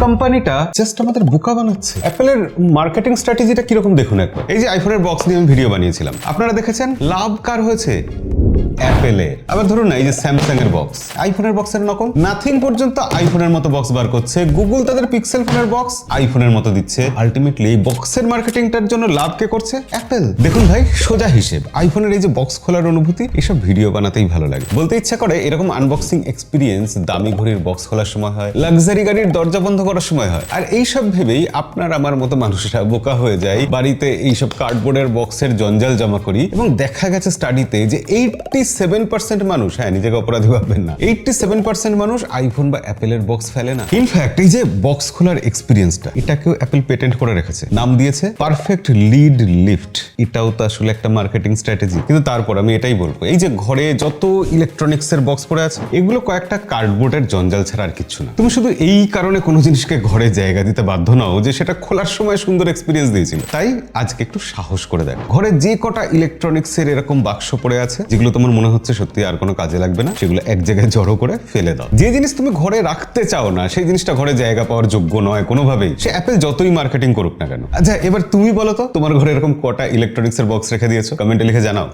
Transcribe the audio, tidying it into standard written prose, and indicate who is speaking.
Speaker 1: কোম্পানিটা জাস্ট আমাদের বোকা বানাচ্ছে। অ্যাপেলের মার্কেটিং স্ট্র্যাটেজিটা কিরকম দেখুন একবার। এই যে আইফোনের বক্স নিয়ে আমি ভিডিও বানিয়েছিলাম, আপনারা দেখেছেন, লাভ কার হয়েছে? অ্যাপেলের। আবার ধরুন না, এই যে স্যামসাং এর বক্স, আইফোনের বক্সের নকল। নাথিং পর্যন্ত আইফোনের মতো বক্স বার করছে, গুগল তাদের পিক্সেল ফোনের বক্স আইফোনের মতো দিচ্ছে। আলটিমেটলি এই বক্সের মার্কেটিংটার জন্য লাভ কে করছে? অ্যাপেল। দেখুন ভাই, সোজা হিসেব, আইফোনের এই যে বক্স খোলার অনুভূতি, এসব ভিডিও বানাতেই ভালো লাগে। বলতে ইচ্ছা করে এরকম আনবক্সিং এক্সপিরিয়েন্স দামি ঘড়ির বক্স খোলার সময় হয়, লাক্সারি গাড়ির দরজা বন্ধ করার সময় হয়। আর এইসব ভেবেই আপনার আমার মতো মানুষরা বোকা হয়ে যায়, বাড়িতে এইসব কার্ডবোর্ডের বক্সের জঞ্জাল জমা করি। এবং দেখা গেছে স্টাডিতে যে 87% মানুষ, হ্যাঁ নিজেকে অপরাধী ভাববেন না, 87% মানুষ আইফোন বা অ্যাপেলের বক্স ফেলে না। ইনফ্যাক্ট এই যে বক্স খোলার এক্সপিরিয়েন্সটা, এটাকেও অ্যাপেল পেটেন্ট করে রেখেছে, নাম দিয়েছে পারফেক্ট লিড লিফট। এটাও তো আসলে একটা মার্কেটিং স্ট্র্যাটেজি। কিন্তু তারপর আমি এটাই বলবো, এই যে ঘরে যত ইলেকট্রনিক্স এর বক্স পড়ে আছে, এগুলো কয়েকটা কার্ডবোর্ডের জঞ্জাল ছাড়া আর কিছু না। তুমি শুধু এই কারণে কোনো জিনিসকে ঘরে জায়গা দিতে বাধ্য নাও যে সেটা খোলার সময় সুন্দর এক্সপিরিয়েন্স দিয়েছিল। তাই আজকে একটু সাহস করে দেখো, ঘরে যে কটা ইলেকট্রনিক্স এর এরকম বাক্স পড়ে আছে, যেগুলো তোমার মনে হচ্ছে সত্যি আর কোনো কাজে লাগবে না, সেগুলো এক জায়গায় জড়ো করে ফেলে দাও। যে জিনিস তুমি ঘরে রাখতে চাও না, সেই জিনিসটা ঘরে জায়গা পাওয়ার যোগ্য নয় কোনোভাবেই, সে অ্যাপেল যতই মার্কেটিং করুক না কেন। আচ্ছা, এবার তুমি বলো তো, তোমার ঘরে এরকম কটা ইলেকট্রনিক্স এর বক্স রেখে দিয়েছো? কমেন্টে লিখে জানাও।